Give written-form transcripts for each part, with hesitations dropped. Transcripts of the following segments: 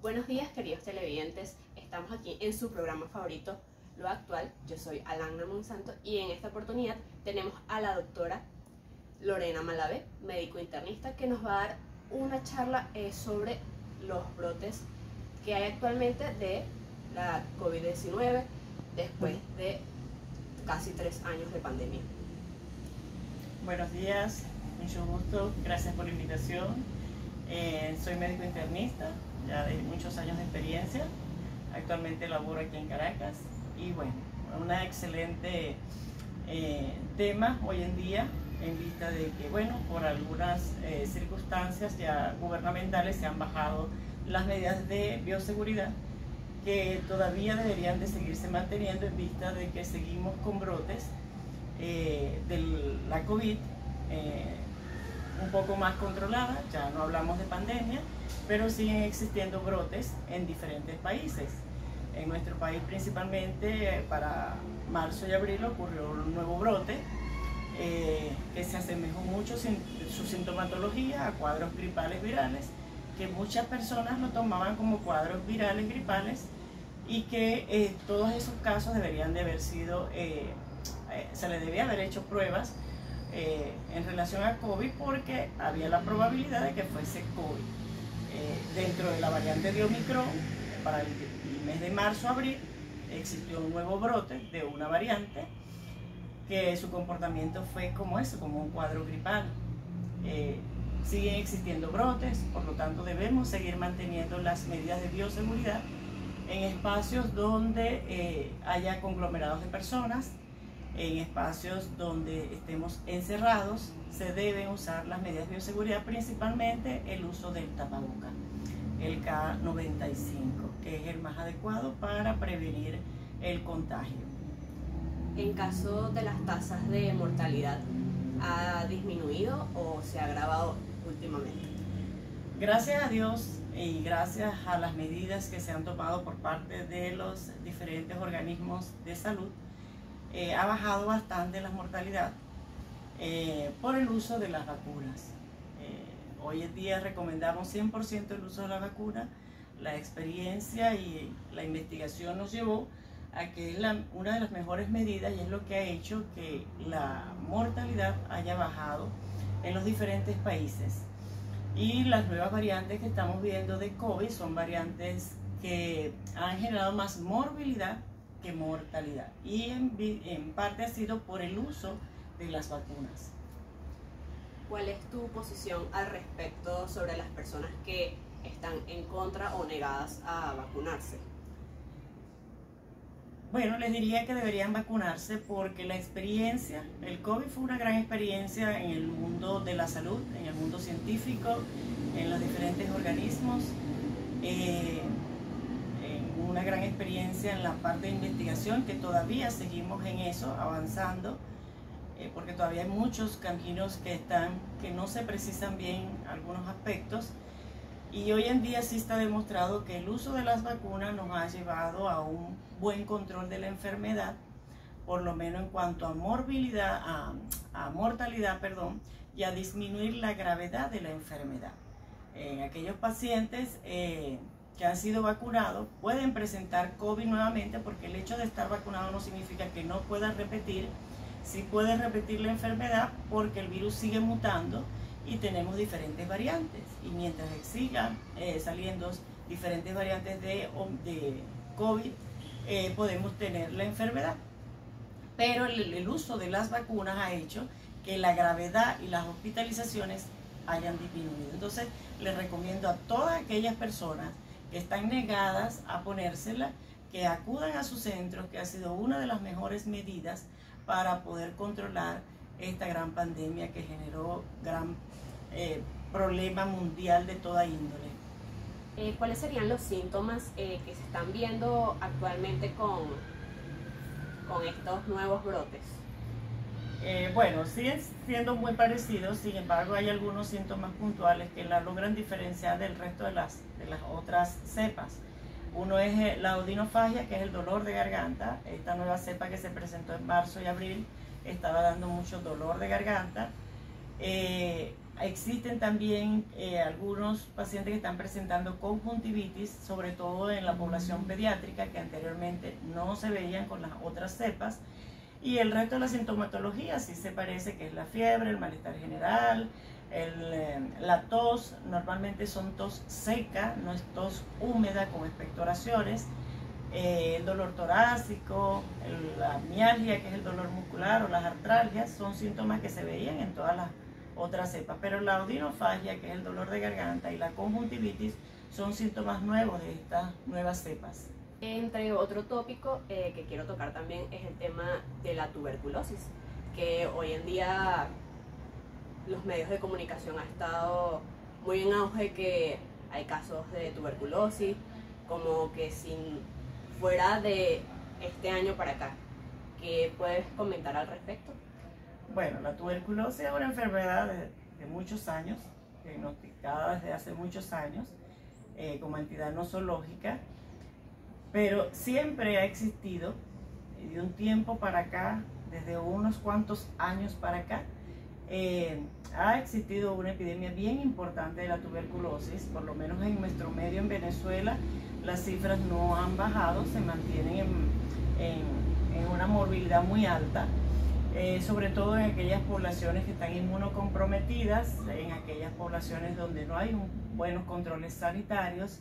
Buenos días, queridos televidentes. Estamos aquí en su programa favorito, Lo Actual. Yo soy Alana Monsanto y en esta oportunidad tenemos a la doctora Lorena Malave, médico internista, que nos va a dar una charla sobre los brotes que hay actualmente de la COVID-19 después de casi 3 años de pandemia. Buenos días, mucho gusto, gracias por la invitación. Soy médico internista, ya de muchos años de experiencia. Actualmente laboro aquí en Caracas y bueno, un excelente tema hoy en día, en vista de que, bueno, por algunas circunstancias ya gubernamentales se han bajado las medidas de bioseguridad que todavía deberían de seguirse manteniendo en vista de que seguimos con brotes de la COVID un poco más controlada. Ya no hablamos de pandemia, pero siguen existiendo brotes en diferentes países. En nuestro país principalmente para marzo y abril ocurrió un nuevo brote que se asemejó mucho su sintomatología a cuadros gripales virales, que muchas personas lo tomaban como cuadros virales gripales y que todos esos casos deberían de haber sido, se le debía haber hecho pruebas en relación a COVID porque había la probabilidad de que fuese COVID. Dentro de la variante de Omicron, para el mes de marzo-abril, existió un nuevo brote de una variante que su comportamiento fue como eso, como un cuadro gripal. Siguen existiendo brotes, por lo tanto debemos seguir manteniendo las medidas de bioseguridad en espacios donde haya conglomerados de personas, en espacios donde estemos encerrados. Se deben usar las medidas de bioseguridad, principalmente el uso del tapaboca, el K95, que es el más adecuado para prevenir el contagio. En caso de las tasas de mortalidad, ¿ha disminuido o se ha agravado últimamente? Gracias a Dios y gracias a las medidas que se han tomado por parte de los diferentes organismos de salud, ha bajado bastante la mortalidad por el uso de las vacunas. Hoy en día recomendamos 100% el uso de la vacuna. La experiencia y la investigación nos llevó a que es una de las mejores medidas y es lo que ha hecho que la mortalidad haya bajado en los diferentes países. Y las nuevas variantes que estamos viendo de COVID son variantes que han generado más morbilidad que mortalidad, y en parte ha sido por el uso de las vacunas. ¿Cuál es tu posición al respecto sobre las personas que están en contra o negadas a vacunarse? Bueno, les diría que deberían vacunarse porque la experiencia, el COVID fue una gran experiencia en el mundo de la salud, en el mundo científico, en los diferentes organismos, una gran experiencia en la parte de investigación, que todavía seguimos en eso, avanzando, porque todavía hay muchos caminos que no se precisan bien algunos aspectos. Y hoy en día sí está demostrado que el uso de las vacunas nos ha llevado a un buen control de la enfermedad, por lo menos en cuanto a morbilidad, a mortalidad, perdón, y a disminuir la gravedad de la enfermedad. En aquellos pacientes que han sido vacunados pueden presentar COVID nuevamente, porque el hecho de estar vacunado no significa que no pueda repetir. Sí puede repetir la enfermedad porque el virus sigue mutando y tenemos diferentes variantes, y mientras sigan saliendo diferentes variantes de COVID, podemos tener la enfermedad. Pero el uso de las vacunas ha hecho que la gravedad y las hospitalizaciones hayan disminuido. Entonces les recomiendo a todas aquellas personas que están negadas a ponérsela, que acudan a sus centros, que ha sido una de las mejores medidas para poder controlar esta gran pandemia que generó gran problema mundial de toda índole. ¿Cuáles serían los síntomas que se están viendo actualmente con estos nuevos brotes? Bueno, siguen siendo muy parecidos, sin embargo hay algunos síntomas puntuales que la logran diferenciar del resto de las otras cepas. Uno es la odinofagia, que es el dolor de garganta. Esta nueva cepa que se presentó en marzo y abril estaba dando mucho dolor de garganta. Existen también algunos pacientes que están presentando conjuntivitis, sobre todo en la población pediátrica, que anteriormente no se veían con las otras cepas. Y el resto de la sintomatología sí se parece, que es la fiebre, el malestar general, la tos. Normalmente son tos seca, no es tos húmeda con expectoraciones. El dolor torácico, la mialgia, que es el dolor muscular, o las artralgias, son síntomas que se veían en todas las otras cepas, pero la odinofagia, que es el dolor de garganta, y la conjuntivitis son síntomas nuevos de estas nuevas cepas. Entre otro tópico que quiero tocar también es el tema de la tuberculosis, que hoy en día los medios de comunicación han estado muy en auge, que hay casos de tuberculosis, como que sin fuera de este año para acá. ¿Qué puedes comentar al respecto? Bueno, la tuberculosis es una enfermedad de muchos años, diagnosticada desde hace muchos años como entidad nosológica, pero siempre ha existido, y de un tiempo para acá, desde unos cuantos años para acá, ha existido una epidemia bien importante de la tuberculosis. Por lo menos en nuestro medio en Venezuela las cifras no han bajado, se mantienen en una morbilidad muy alta. Sobre todo en aquellas poblaciones que están inmunocomprometidas, en aquellas poblaciones donde no hay buenos controles sanitarios,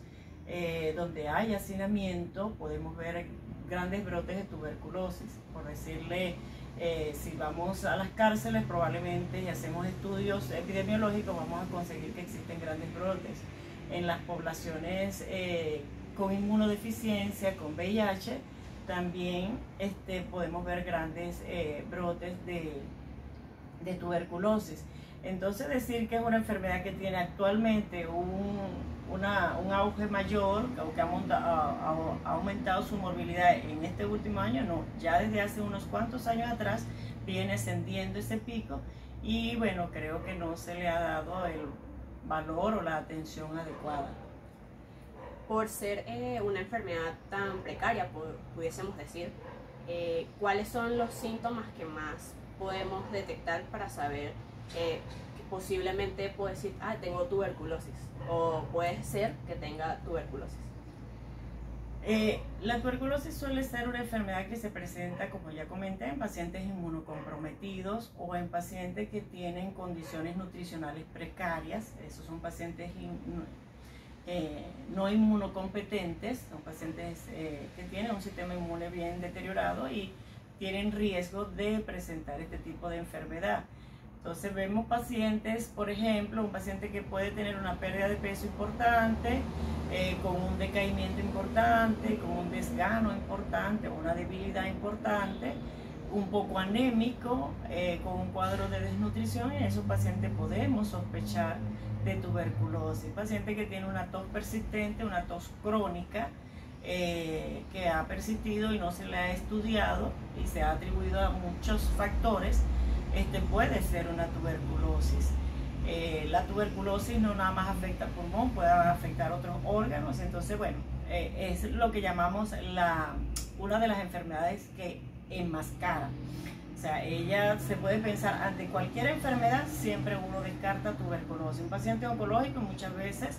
donde hay hacinamiento, podemos ver grandes brotes de tuberculosis. Por decirle, si vamos a las cárceles probablemente y hacemos estudios epidemiológicos, vamos a conseguir que existen grandes brotes. En las poblaciones con inmunodeficiencia, con VIH, también podemos ver grandes brotes de tuberculosis. Entonces, decir que es una enfermedad que tiene actualmente un auge mayor, que ha aumentado su morbilidad en este último año, no, ya desde hace unos cuantos años atrás viene ascendiendo ese pico, y bueno, creo que no se le ha dado el valor o la atención adecuada. Por ser una enfermedad tan precaria, pudiésemos decir, ¿cuáles son los síntomas que más podemos detectar para saber que posiblemente puedo decir, tengo tuberculosis, o puede ser que tenga tuberculosis? La tuberculosis suele ser una enfermedad que se presenta, como ya comenté, en pacientes inmunocomprometidos o en pacientes que tienen condiciones nutricionales precarias. Esos son pacientes no inmunocompetentes, son pacientes que tienen un sistema inmune bien deteriorado y tienen riesgo de presentar este tipo de enfermedad. Entonces vemos pacientes, por ejemplo, un paciente que puede tener una pérdida de peso importante, con un decaimiento importante, con un desgano importante, una debilidad importante, un poco anémico, con un cuadro de desnutrición, y en esos pacientes podemos sospechar de tuberculosis. Paciente que tiene una tos persistente, una tos crónica, que ha persistido y no se le ha estudiado y se ha atribuido a muchos factores, puede ser una tuberculosis. La tuberculosis no nada más afecta al pulmón, puede afectar otros órganos. Entonces, bueno, es lo que llamamos una de las enfermedades que enmascara. O sea, ella se puede pensar ante cualquier enfermedad, siempre uno descarta tuberculosis. Un paciente oncológico muchas veces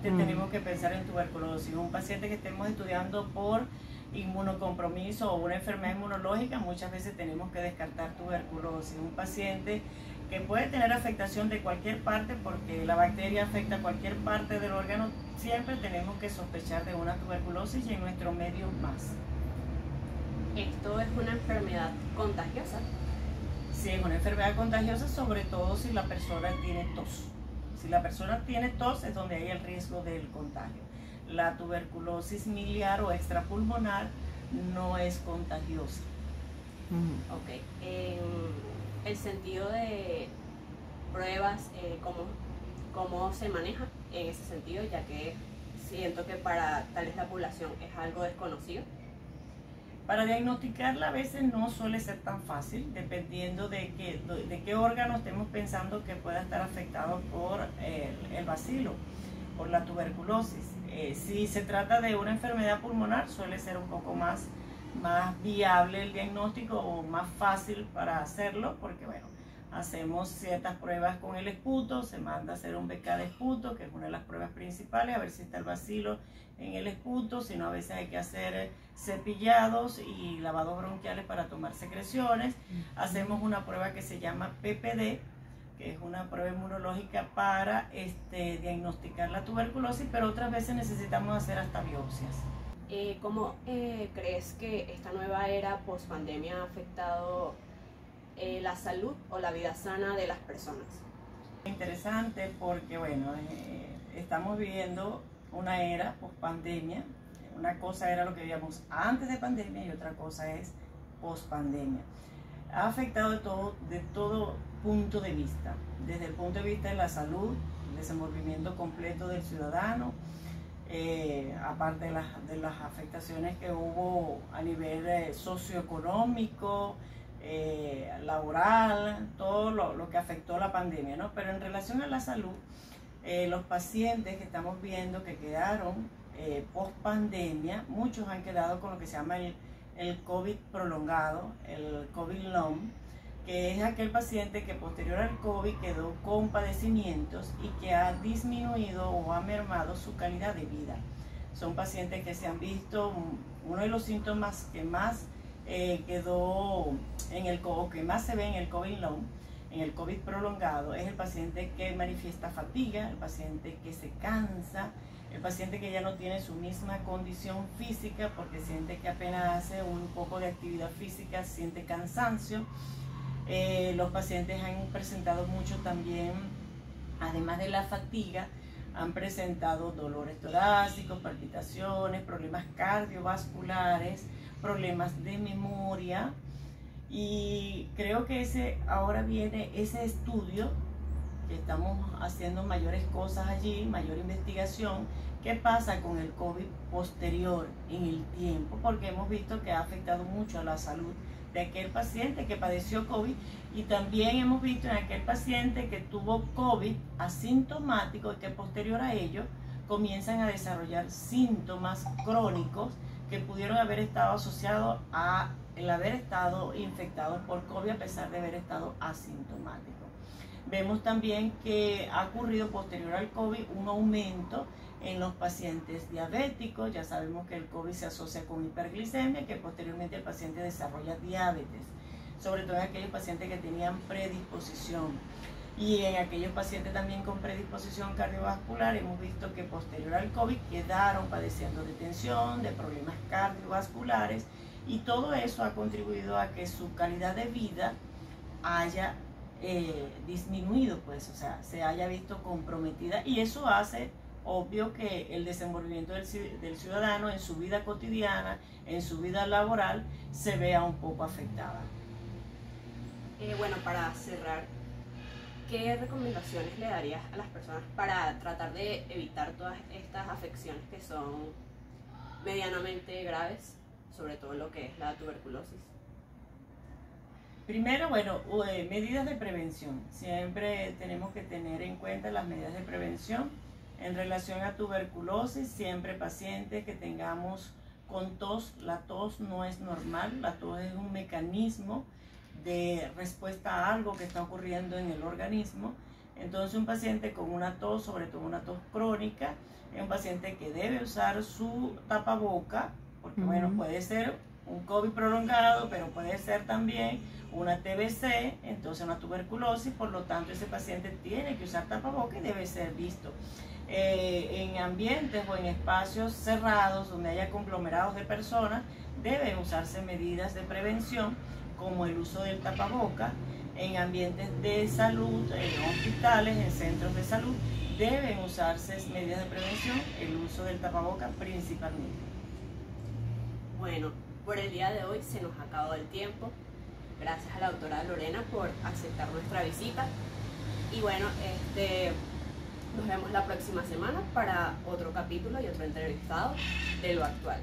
tenemos que pensar en tuberculosis. Un paciente que estemos estudiando por inmunocompromiso o una enfermedad inmunológica, muchas veces tenemos que descartar tuberculosis. Un paciente que puede tener afectación de cualquier parte, porque la bacteria afecta cualquier parte del órgano, siempre tenemos que sospechar de una tuberculosis, y en nuestro medio más. ¿Esto es una enfermedad contagiosa? Sí, es una enfermedad contagiosa, sobre todo si la persona tiene tos. Si la persona tiene tos es donde hay el riesgo del contagio. La tuberculosis miliar o extrapulmonar no es contagiosa. Ok. En el sentido de pruebas, ¿cómo se maneja en ese sentido? Ya que siento que para tal vez la población es algo desconocido. Para diagnosticarla a veces no suele ser tan fácil, dependiendo de qué órgano estemos pensando que pueda estar afectado por el bacilo, por la tuberculosis. Si se trata de una enfermedad pulmonar, suele ser un poco más viable el diagnóstico, o más fácil para hacerlo, porque bueno, hacemos ciertas pruebas con el esputo, se manda a hacer un BK de esputo, que es una de las pruebas principales, a ver si está el bacilo en el esputo, si no a veces hay que hacer cepillados y lavados bronquiales para tomar secreciones. Hacemos una prueba que se llama PPD, que es una prueba inmunológica para diagnosticar la tuberculosis, pero otras veces necesitamos hacer hasta biopsias. ¿Cómo crees que esta nueva era post-pandemia ha afectado la salud o la vida sana de las personas? Interesante porque, bueno, estamos viviendo una era post-pandemia. Una cosa era lo que vivíamos antes de pandemia y otra cosa es post-pandemia. Ha afectado de todo punto de vista, desde el punto de vista de la salud, el desenvolvimiento completo del ciudadano, aparte de las afectaciones que hubo a nivel socioeconómico, laboral, todo lo que afectó la pandemia, ¿no? Pero en relación a la salud, los pacientes que estamos viendo que quedaron post pandemia, muchos han quedado con lo que se llama el COVID prolongado, el COVID long, que es aquel paciente que posterior al COVID quedó con padecimientos y que ha disminuido o ha mermado su calidad de vida. Son pacientes que se han visto, uno de los síntomas que más quedó o que más se ve en el COVID long, en el COVID prolongado, es el paciente que manifiesta fatiga, el paciente que se cansa, el paciente que ya no tiene su misma condición física porque siente que apenas hace un poco de actividad física, siente cansancio. Los pacientes han presentado mucho también, además de la fatiga, han presentado dolores torácicos, palpitaciones, problemas cardiovasculares, problemas de memoria. Y creo que ahora viene ese estudio, que estamos haciendo mayores cosas allí, mayor investigación, qué pasa con el COVID posterior en el tiempo, porque hemos visto que ha afectado mucho a la salud de aquel paciente que padeció COVID, y también hemos visto en aquel paciente que tuvo COVID asintomático y que posterior a ello comienzan a desarrollar síntomas crónicos que pudieron haber estado asociados a el haber estado infectados por COVID a pesar de haber estado asintomático. Vemos también que ha ocurrido posterior al COVID un aumento en los pacientes diabéticos. Ya sabemos que el COVID se asocia con hiperglicemia, que posteriormente el paciente desarrolla diabetes, sobre todo en aquellos pacientes que tenían predisposición. Y en aquellos pacientes también con predisposición cardiovascular hemos visto que posterior al COVID quedaron padeciendo de tensión, de problemas cardiovasculares, y todo eso ha contribuido a que su calidad de vida haya disminuido, pues, o sea, se haya visto comprometida, y eso hace obvio que el desenvolvimiento del ciudadano en su vida cotidiana, en su vida laboral, se vea un poco afectada. Bueno, para cerrar, ¿qué recomendaciones le darías a las personas para tratar de evitar todas estas afecciones que son medianamente graves, sobre todo lo que es la tuberculosis? Primero, bueno, medidas de prevención. Siempre tenemos que tener en cuenta las medidas de prevención. En relación a tuberculosis, siempre pacientes que tengamos con tos, la tos no es normal, la tos es un mecanismo de respuesta a algo que está ocurriendo en el organismo. Entonces un paciente con una tos, sobre todo una tos crónica, es un paciente que debe usar su tapaboca, porque bueno, puede ser un COVID prolongado, pero puede ser también una TBC, entonces una tuberculosis, por lo tanto ese paciente tiene que usar tapaboca y debe ser visto. En ambientes o en espacios cerrados donde haya conglomerados de personas, deben usarse medidas de prevención como el uso del tapaboca. En ambientes de salud, en hospitales, en centros de salud, deben usarse medidas de prevención, el uso del tapaboca principalmente. Bueno, por el día de hoy se nos ha acabado el tiempo. Gracias a la doctora Lorena por aceptar nuestra visita. Y bueno, nos vemos la próxima semana para otro capítulo y otro entrevistado de Lo Actual.